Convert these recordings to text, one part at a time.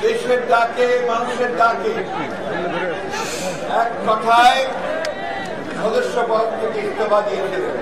দেশের ডাকে মানুষের ডাকে এক কথায় সদস্য পদ থেকে ইস্তফা দিয়েছিলেন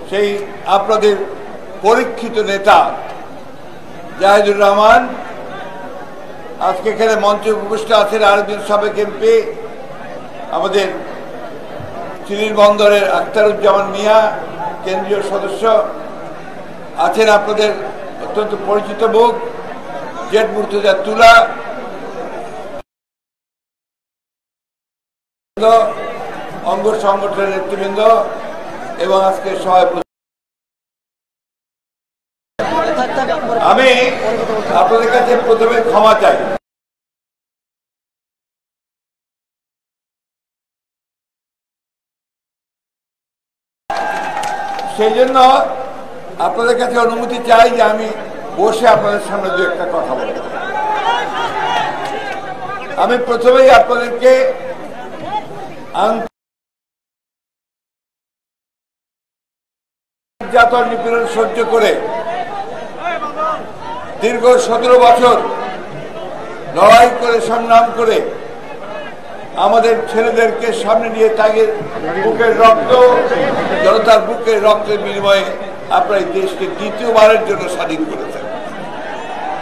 সেই আপনাদের পরীক্ষিত নেতা জাহিদুর রহমান আজকে এখানে মঞ্চে উপস্থিত আছেন। আরেকজন সাবেক এমপি আমাদের চিনির বন্দরের আখতারুজ্জামান মিয়া কেন্দ্রীয় সদস্য আছেন, আপনাদের অত্যন্ত পরিচিত মুখ জেড মুর্তজা তুলা, অঙ্গ সংগঠনের নেতৃবৃন্দ এবং আজকে সভাপতি। আমি আপনাদের কাছে প্রথমে ক্ষমা চাই। সেই জন্য আপনাদের কাছে অনুমতি চাই যে আমি বসে আপনাদের সামনে দু একটা কথা বলব। আমি প্রথমেই আপনাদেরকে নির্যাতন নিপীড়ন সহ্য করে দীর্ঘ 17 বছর লড়াই করে সংগ্রাম করে আমাদের ছেলেদেরকে সামনে নিয়ে তাদের বুকের রক্ত, জনতার বুকের রক্তের বিনিময়ে আপনার এই দেশকে দ্বিতীয়বারের জন্য স্বাধীন করেছেন,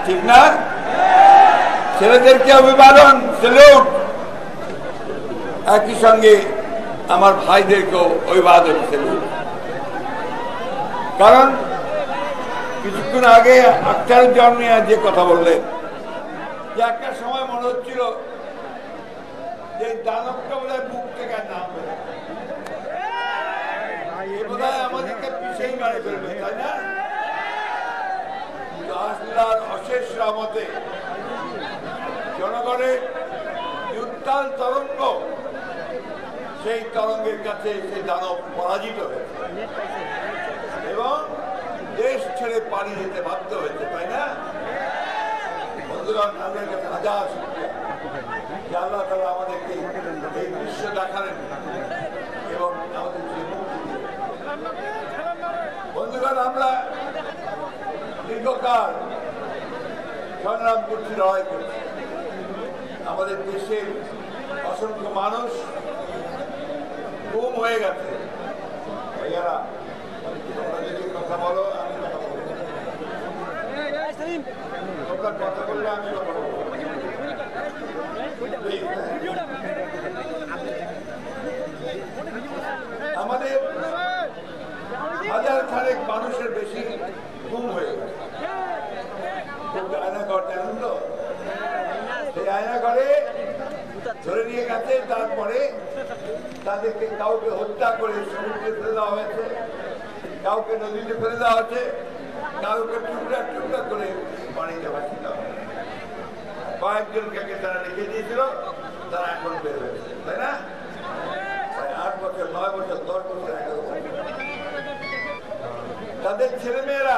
ঠিক না? ছেলেদেরকে অভিবাদন, সেলুট। একই সঙ্গে আমার ভাইদেরকেও অভিবাদন, সেলুট। কারণ কিছুক্ষণ আগে আখতারুজ্জামান মিয়া যে কথা বললেন, যে একটা সময় মনে হচ্ছিল যে দানবটা বোধ হয় বুক থেকে নাম বোধহয় আমাদেরকে পিছিয়ে মারে ফেলবে, তাই না? আল্লাহর অশেষ রহমতে জনগণের উত্তাল তরঙ্গ, সেই তরঙ্গের কাছে সেই দানব পরাজিত হয়েছে এবং দেশ ছেড়ে পালিয়ে যেতে বাধ্য হয়েছে, তাই না? বন্ধুগণ, আমাদের কাছে হাজার শুকরিয়া যে আল্লাহ তাআলা আমাদেরকে এই দৃশ্য দেখালেন এবং আমাদের মুক্তি দিলেন। বন্ধুগণ, আমরা দীর্ঘকাল সংগ্রাম করছি, লড়াই করছি। আমাদের দেশের অসংখ্য মানুষ গুম হয়ে গেছে। ভাইয়ারা, তোমরা যদি কথা বলো আমি কথা বলবো, তোমরা কথা বললে আমি কথা বলবো। আমাদের হাজার খানেক মানুষের বেশি গুম হয়ে গেছে। আয়নাঘর জানেন তো, সেই আয়নাঘরে ধরে নিয়ে গেছে, তারপরে তাদেরকে কাউকে হত্যা করে সমুদ্রে ফেলে দেওয়া হয়েছে, কাউকে নদীতে ফেলে দেওয়া হয়েছে, কাউকে টুকরা টুকরা করে পানিতে ভাসিয়ে দেওয়া হয়েছে। কয়েকজনকে তারা রেখে দিয়েছিল, তারা এখন বের হয়েছে, তাই না? 8 বছর, 9 বছর, 10 বছর, 11 বছর তাদের ছেলে মেয়েরা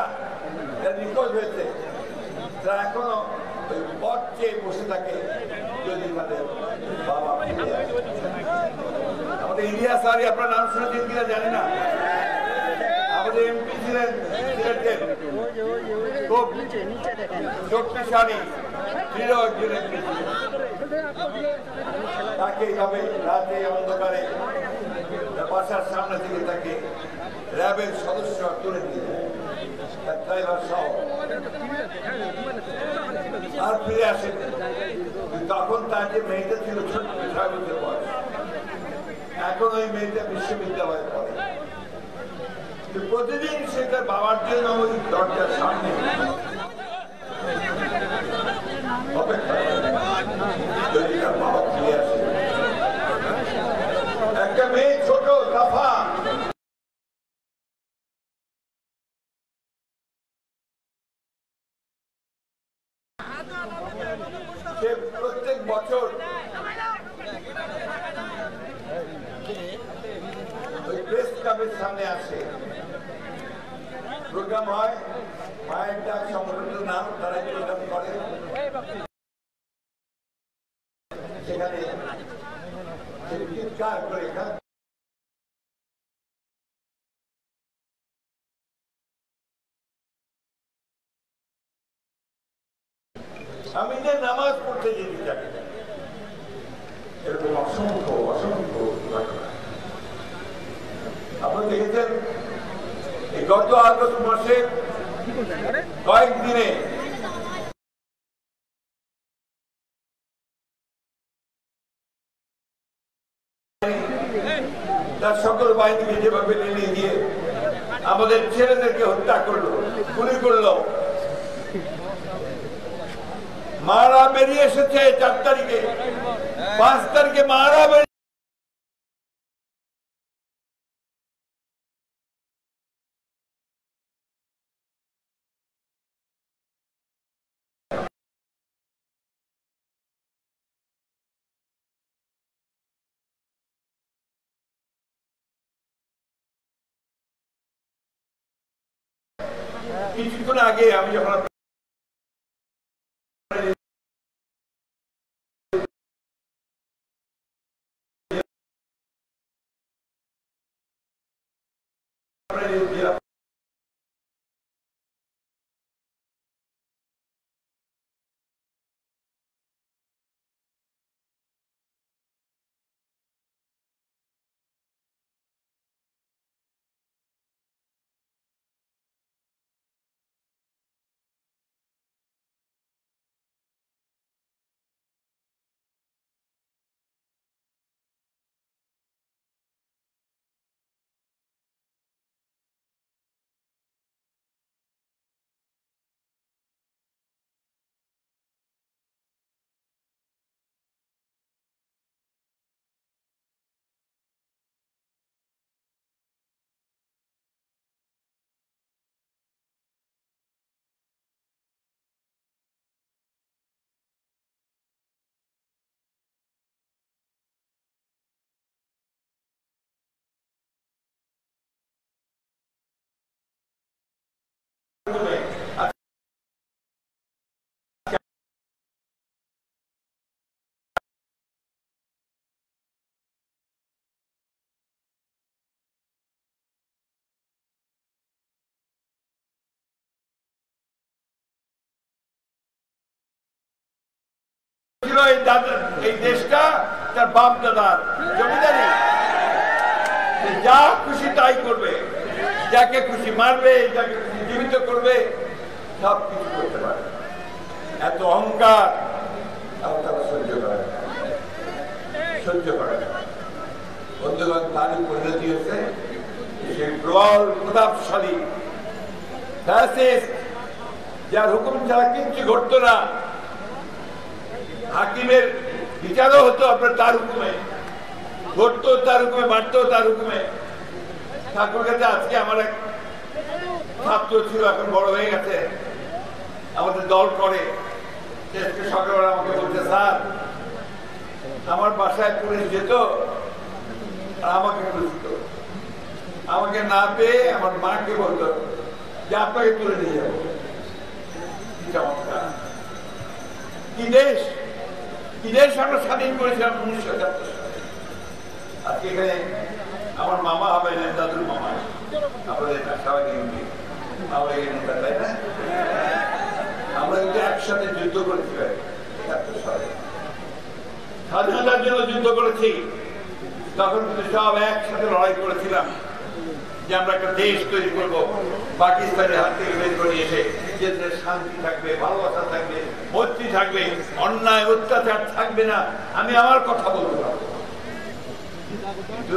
নিখোঁজ হয়েছে, তারা এখনো ওই পথ চেয়ে বসে থাকে যদি তাদের বাবা। আমাদের ইলিয়াস আলী, আপনার নাম শুনেছেন কিনা জানি না, আমাদের এমপি ছিলেন সিলেটের, খুব শক্তিশালী দৃঢ় একজন এমপি ছিলেন। তাকে এইভাবে রাতে অন্ধকারে বাসার সামনে থেকে তাকে র্যাবের সদস্য তুলে দিয়ে তার ড্রাইভার সহ আর ফিরে আসেন। তখন তার যে মেয়েটা ছিল ছোট্ট 6 বছর বয়স, এখন ওই মেয়েটা বিশ্ববিদ্যালয়ে পড়ে। প্রতিদিন সে তার বাবার জন্য ওই দরজার সামনে অপেক্ষা যদি তার বাবা ফিরে আসে। একটা মেয়ে ছোট কাফা, সে প্রত্যেক বছর ওই প্রেস ক্লাবের সামনে আসে, প্রোগ্রাম হয়, মায়ের ডাক সংগঠনের নাম, তারা প্রোগ্রাম করে, সেখানে চিৎকার করে আমি যে নামাজ পড়তে যেতে চাই, এরকম অসংখ্য অসংখ্য ঘটনা আপনি দেখেছেন। এই গত আগস্ট মাসে কয়েকদিনে তার সকল বাহিনীকে যেভাবে নিয়ে গিয়ে আমাদের ছেলেদেরকে হত্যা করলো, গুলি করলো। মারা বেরিয়ে এসেছে 4 তারিখে, 5 তারিখে মারা বেরিয়ে কিছুক্ষণ আগে আমি যখন এই দেশটা তার বাপ দাদার জমিদারি, যা খুশি তাই করবে, যাকে খুশি মারবে, যাকে খুশি জীবিত করবে, সব কিছু করতে পারে। এত অহংকার তারা সহ্য করে না, সহ্য করে না। বন্ধুগণ, তারই পরিণতি হচ্ছে সেই প্রবল প্রতাপশালী যার হুকুম ছাড়া কিচ্ছু ঘটতো না। হাকিমের বিচারও হতো আপনার তার হুকুমে, ঘটতো তার হুকুমে, মারতো তার হুকুমে। ঠাকুর কাছে আজকে আমার এক ছাত্র ছিল, এখন বড় হয়ে গেছে, আমাদের দল করে। সকালবেলা আমাকে বলছে, স্যার আমার বাসায় পুলিশ যেত আর আমাকে খুঁজত, আমাকে না পেয়ে আমার মাকে বলতো যে আপনাকে তুলে নিয়ে যাবো। চমৎকার! কি দেশ, কি দেশ আমরা স্বাধীন করেছিলাম 1971 সালে। আজকে এখানে আমার মামা হবে না, দাদুর মামা, আমাদের সবাই আমরা নেতা, তাই না? আমরা কিন্তু একসাথে যুদ্ধ করেছি 71 সালে, স্বাধীনতার জন্য যুদ্ধ করেছি। তখন কিন্তু সব একসাথে লড়াই করেছিলাম যে আমরা একটা দেশ তৈরি করব, পাকিস্তানের হাত থেকে বের করে এসে যে শান্তি থাকবে, ভালোবাসা থাকবে, মৈত্রী থাকবে, অন্যায় অত্যাচার থাকবে না। আমি আমার কথা বলতে পারবো, কিন্তু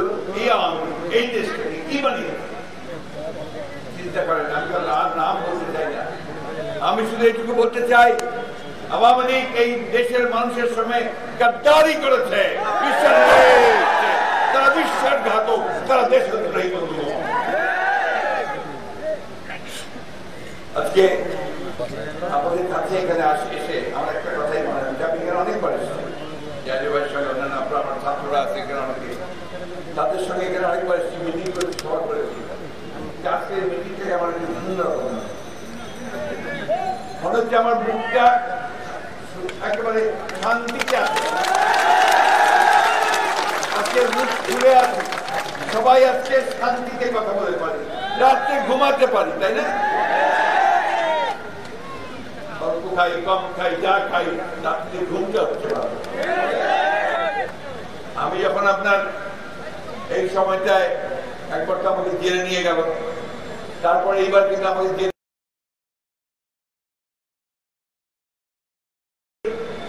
এই দেশটাকে কি বানিয়ে চিন্তা করেন। আমি আর নাম বলতে চাই না, আমি শুধু এইটুকু বলতে চাই, আওয়ামী লীগ এই দেশের মানুষের সঙ্গে গাদ্দারি করেছে, তারা বিশ্বাসঘাতক, তারা দেশদ্রোহী। আজকে আমাদের কাছে এখানে এসে আমার একটা কথাই মনে হয়, আমি এখানে অনেকবার এসেছি, জাতীয়বাদীর সঙ্গে অন্যান্য আমার ছাত্ররা আছে এখানে অনেকে, তাদের সঙ্গে এখানে অনেকবার এসেছি, মিটিং করেছি, সভা করেছি। আজকের মিটিং থেকে আমার বিভিন্ন রকম মনে হচ্ছে, আমার মুখটা একেবারে শান্তিতে আছে, আজকে মুখ খুলে আছে, সবাই আজকে শান্তিতে কথা বলতে পারে, রাত্রে ঘুমাতে পারি, তাই না? খাই কম খাই যা খাই রাত্রে ঘুমটা হচ্ছে ভালো। আমি যখন আপনার এই সময়টায় একবার তো আমাকে জেলে নিয়ে গেল, তারপরে এইবার কিন্তু আমাকে জেলে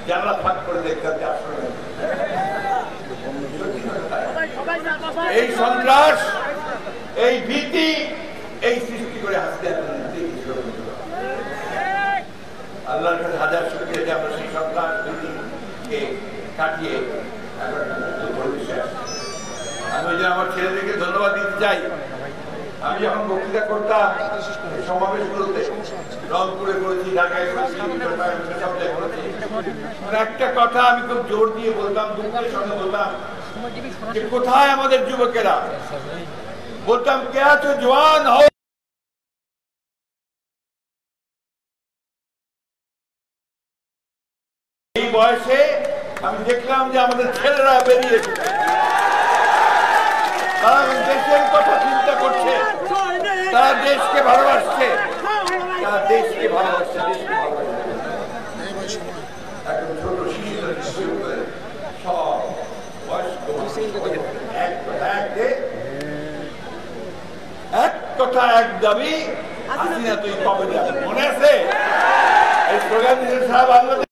জানলা ফাঁক করে দেখতাম যে আসলে এই সন্ত্রাস, এই ভীতি, এই সৃষ্টি করে হাসতে আল্লাহর কাছে হাজার শুকরিয়া যে আমরা সেই সন্ত্রাস ভীতিকে কাটিয়ে আমি যে আমার ছেলেদেরকে ধন্যবাদ দিতে চাই। আমি যখন বক্তৃতা করতাম সমাবেশগুলোতে, রংপুরে করেছি, ঢাকায় করেছি, সব জায়গায় করেছি, একটা কথা আমি খুব জোর দিয়ে বলতাম, দুঃখের সঙ্গে বলতাম যে কোথায় আমাদের যুবকেরা, বলতাম কে আছো জওয়ান হও। এই বয়সে আমি দেখলাম যে আমাদের ছেলেরা বেরিয়ে এসেছে, তারা দেশের কথা চিন্তা করছে, তারা দেশকে ভালোবাসছে, তারা দেশকে ভালোবাসছে, দেশকে ভালোবাসছে। একদম ছোট শিশু থেকে শুরু করে সব বয়স্ক এক কথা এক দাবি, হাসিনা তুই কবে যাবি? মনে আছে এই স্লোগান দিয়েছে সারা বাংলাদেশ।